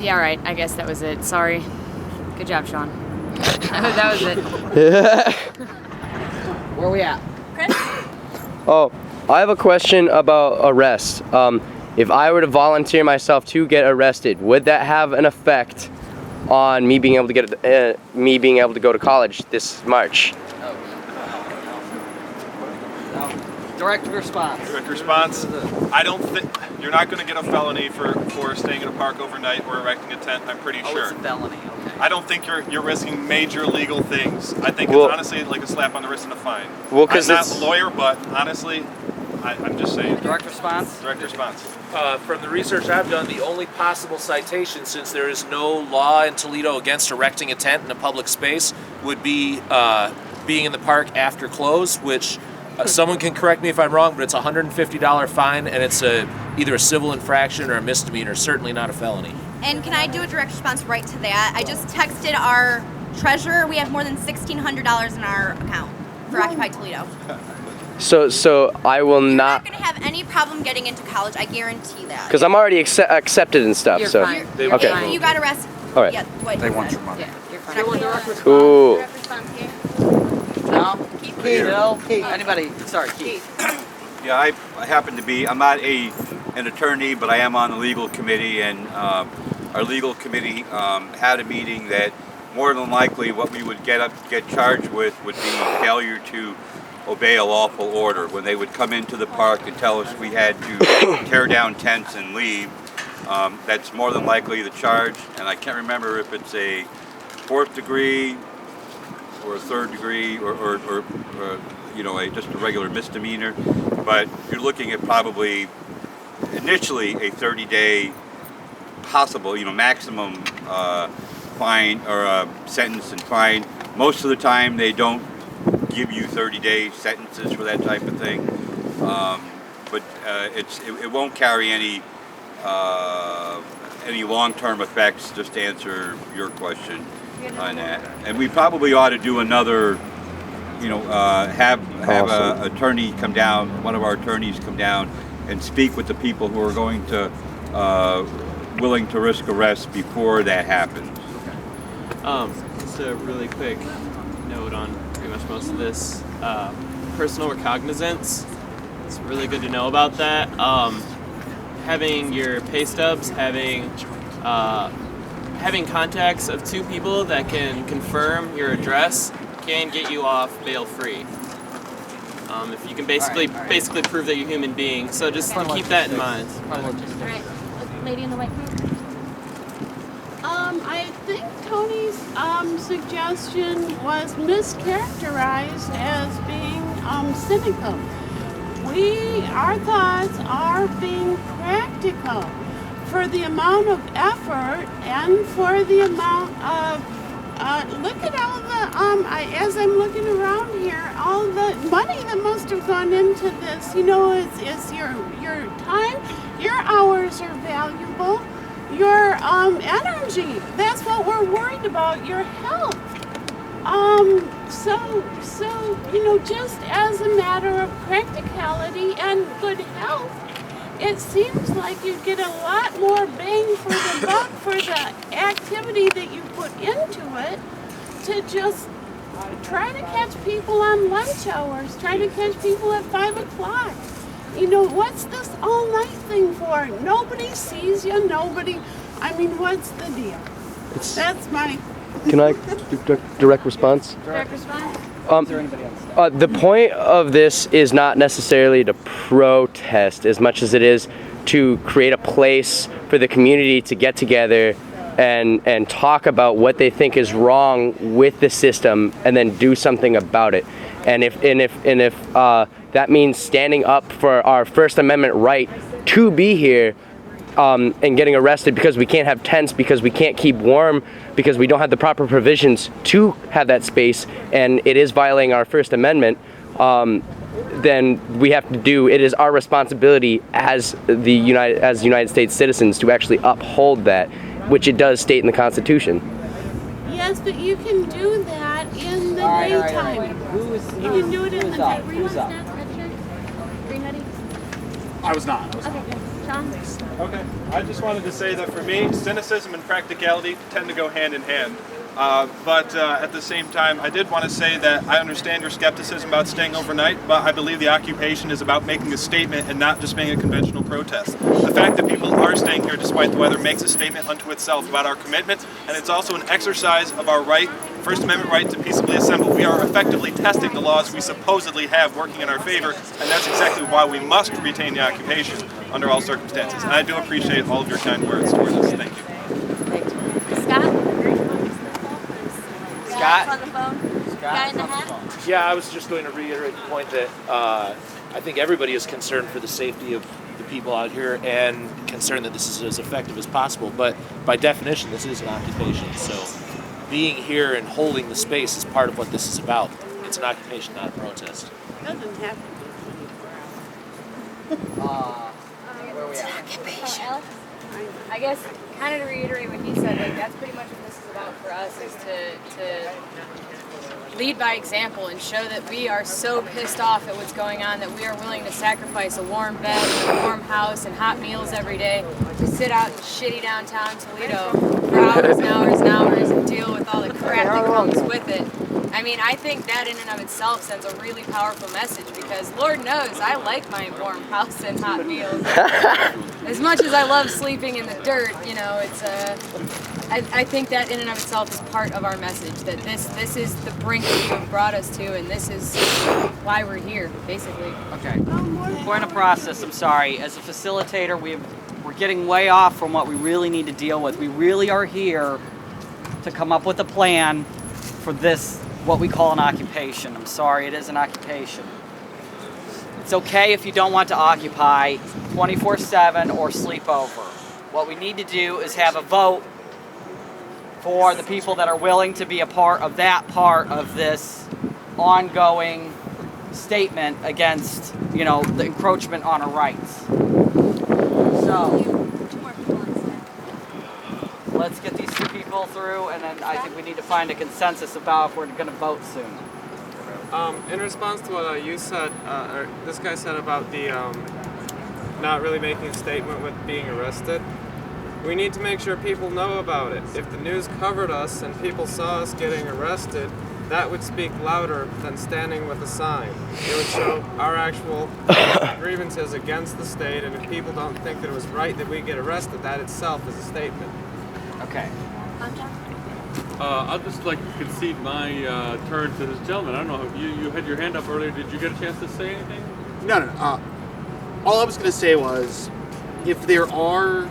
Yeah, all right. I guess that was it. Sorry. Good job, Sean. That was it. Where are we at? Chris? Oh, I have a question about arrest. If I were to volunteer myself to get arrested, would that have an effect on me being able to go to college this March? Direct response. Direct response. I don't think you're not going to get a felony for staying in a park overnight or erecting a tent. I'm pretty sure. It's a felony. Okay. I don't think you're risking major legal things. I think Well, it's honestly like a slap on the wrist and a fine. Well, 'cause I'm not it's- a lawyer, but honestly, I'm just saying. Direct response. Direct response. From the research I've done, the only possible citation, since there is no law in Toledo against erecting a tent in a public space, would be being in the park after close, which someone can correct me if I'm wrong, but it's a $150 fine, and it's either a civil infraction or a misdemeanor, certainly not a felony. And can I do a direct response right to that? I just texted our treasurer. We have more than $1,600 in our account for Occupy Toledo. So I will You're not, not going to have any problem getting into college. I guarantee that. because I'm already accepted and stuff. You're so fine. They You're Okay. fine. You got arrested. All right. Yeah, what They you want said. your money. Yeah, you're fine. Anyone direct response? Cool. Direct response here. No. Keith. Bill. Anybody? Sorry, Keith. Yeah, I happen to be, I'm not an attorney, but I am on the legal committee, and our legal committee had a meeting that more than likely what we would get charged with would be failure to obey a lawful order. When they would come into the park and tell us we had to tear down tents and leave, that's more than likely the charge, and I can't remember if it's a 4th degree or a 3rd degree or you know, just a regular misdemeanor, but you're looking at probably initially a 30-day possible, you know, maximum fine or sentence and fine. Most of the time they don't give you 30-day sentences for that type of thing, but it won't carry any long-term effects. Just to answer your question on that, and we probably ought to do another. You know, have Awesome. a attorney come down, one of our attorneys come down and speak with the people who are going to, willing to risk arrest before that happens. Just a really quick note on pretty much most of this. Personal recognizance. It's really good to know about that. Having your pay stubs, having contacts of 2 people that can confirm your address can get you off bail free. If you can basically prove that you're a human being. So just keep that in mind. All right. Lady in the white coat. I think Tony's suggestion was mischaracterized as being cynical. Our thoughts are being practical for the amount of effort and for the amount of look at all the as I'm looking around here, all the money that must have gone into this. You know, is your time, your hours are valuable, your energy. That's what we're worried about. Your health. So you know, just as a matter of practicality and good health, it seems like you get a lot more bang for the buck for the activity that you put into it, to just try to catch people on lunch hours, try to catch people at 5 o'clock. You know, what's this all night thing for? Nobody sees you, I mean, what's the deal? That's my... Can I direct response? Direct response. Is there anybody else? The point of this is not necessarily to protest as much as it is to create a place for the community to get together and talk about what they think is wrong with the system and then do something about it. And if that means standing up for our First Amendment right to be here and getting arrested because we can't have tents, because we can't keep warm, because we don't have the proper provisions to have that space, and it is violating our First Amendment, then we have to do, it is our responsibility as United States citizens to actually uphold that, which it does state in the Constitution. Yes, but you can do that in the daytime. You can do it in the daytime. Were you on Snapchat? Green hoodie? I was not. Okay, good. John? Okay. I just wanted to say that for me, cynicism and practicality tend to go hand in hand. But at the same time, I did want to say that I understand your skepticism about staying overnight, but I believe the occupation is about making a statement and not just being a conventional protest. The fact that people are staying here despite the weather makes a statement unto itself about our commitment, and it's also an exercise of our right, First Amendment right to peaceably assemble. We are effectively testing the laws we supposedly have working in our favor, and that's exactly why we must retain the occupation under all circumstances. And I do appreciate all of your kind words towards us. Thank you. Scott on the phone. Guy in the hat. Yeah, I was just going to reiterate the point that I think everybody is concerned for the safety of the people out here and concerned that this is as effective as possible. But by definition, this is an occupation. So being here and holding the space is part of what this is about. It's an occupation, not a protest. Doesn't have to be. Where are we at? I guess, kind of to reiterate what he said, like that's pretty much what this is about for us, is to lead by example and show that we are so pissed off at what's going on that we are willing to sacrifice a warm bed, a warm house, and hot meals every day to sit out in shitty downtown Toledo for hours and hours and hours and deal with all the crap that comes with it. I mean, I think that in and of itself sends a really powerful message because Lord knows I like my warm house and hot meals. As much as I love sleeping in the dirt, you know, it's I think that in and of itself is part of our message, that this is the brink that you have brought us to, and this is why we're here, basically. Okay. Point of process, I'm sorry. As a facilitator, we're getting way off from what we really need to deal with. We really are here to come up with a plan for this, what we call an occupation. I'm sorry, it is an occupation. It's okay if you don't want to occupy 24/7 or sleep over. What we need to do is have a vote for the people that are willing to be a part of that part of this ongoing statement against, you know, the encroachment on our rights. So, let's get these two people through, and then I think we need to find a consensus about if we're going to vote soon. In response to what you said, or this guy said about the not really making a statement with being arrested, we need to make sure people know about it. If the news covered us and people saw us getting arrested, that would speak louder than standing with a sign. It would show our actual grievances against the state, and if people don't think that it was right that we get arrested, that itself is a statement. Okay. I'd just like to concede my turn to this gentleman. I don't know, you had your hand up earlier. Did you get a chance to say anything? No. All I was going to say was, if there are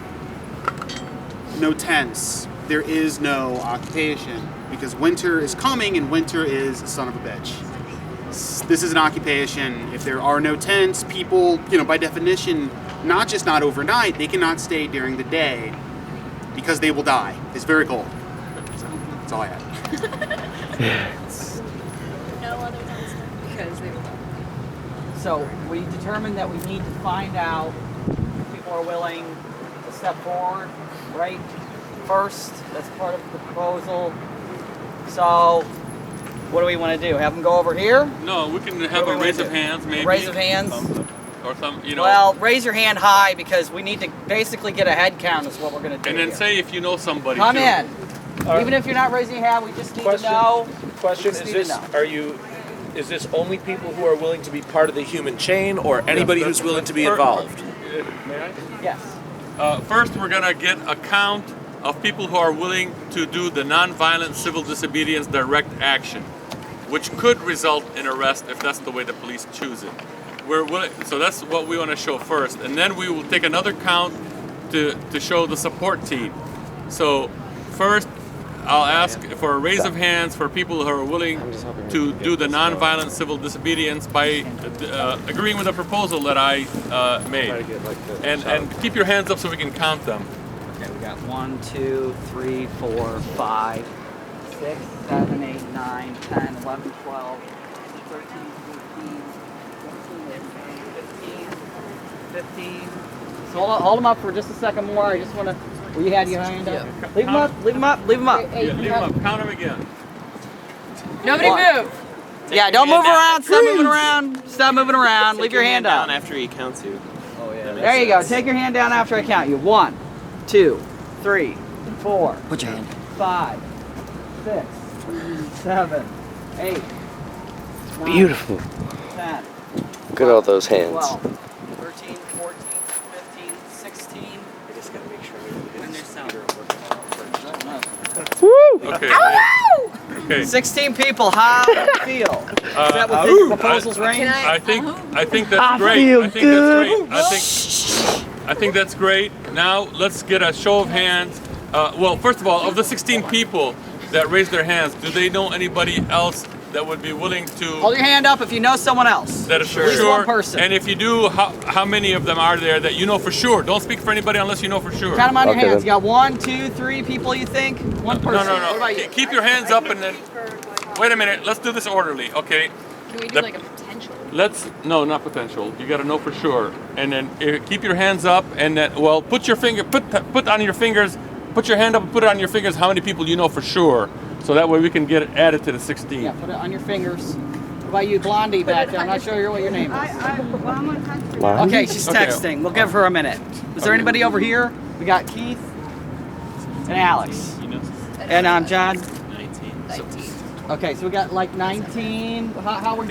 no tents, there is no occupation, because winter is coming and winter is a son of a bitch. This is an occupation. If there are no tents, people, you know, by definition, not just not overnight, they cannot stay during the day because they will die. It's very cold. So, that's all I had. No other tents because they were. So we determined that we need to find out if people are willing to step forward, right? First, that's part of the proposal. So what do we want to do? Have them go over here? No, we can have a raise of hands, maybe. Raise of hands? Or some, you know. Well, raise your hand high because we need to basically get a head count is what we're going to do. And then here. say if you know somebody. Come too. in. Even if you're not raising your hand, we just need to know. Question is this: is this only people who are willing to be part of the human chain, or anybody who's willing to be involved? May I? Yes. First, we're gonna get a count of people who are willing to do the nonviolent civil disobedience direct action, which could result in arrest if that's the way the police choose it. We're willing, so that's what we want to show first, and then we will take another count to show the support team. So first, I'll ask for a raise of hands for people who are willing to do the nonviolent civil disobedience by agreeing with the proposal that I made. And keep your hands up so we can count them. Okay, we got 1, 2, 3, 4, 5, 6, 7, 8, 9, 10, 11, 12, 13, 14, 15. So hold them up for just a second more. I just want to. Well, you had your hand up. Leave them up. Leave them up. Leave them up. Yeah, leave them up. Count them again. Nobody move. Yeah, don't move around. Stop moving around. Stop moving around. Leave your hand up. after he counts you. Oh yeah. There you go. Take your hand down after I count you. 1, 2, 3, 4. Put your hand. 5, 6, 7, 8. 9, Beautiful. 10. Look at all those hands. 12, 13, 14, 15, 16. I just gotta make sure when there's sound. Okay. Okay. 16 people, how do you feel? Is that within your proposal's range? I think that's I great. feel I think good. that's great. I think that's great. Now let's get a show of hands. Well, first of all, of the 16 people that raised their hands, do they know anybody else that would be willing to? Hold your hand up if you know someone else. That is for At least sure. one person. And if you do, how many of them are there that you know for sure? Don't speak for anybody unless you know for sure. Count them on your Okay, hands. then. You got 1, 2, 3 people you think? One person. No. What about you? Keep your hands up and then. Wait a minute. Let's do this orderly, okay? Can we do The- like a potential? No, not potential. You got to know for sure. And then keep your hands up and then, well, put on your fingers, put your hand up and put it on your fingers how many people you know for sure. So that way we can get it added to the 16. Yeah, put it on your fingers. What about you, Blondie back there? I'm not sure what your name is. Okay, she's Okay. texting. We'll give her a minute. Is there anybody over here? We got Keith and Alex. And I'm John. 19. Okay, so we got like 19. How we're doing?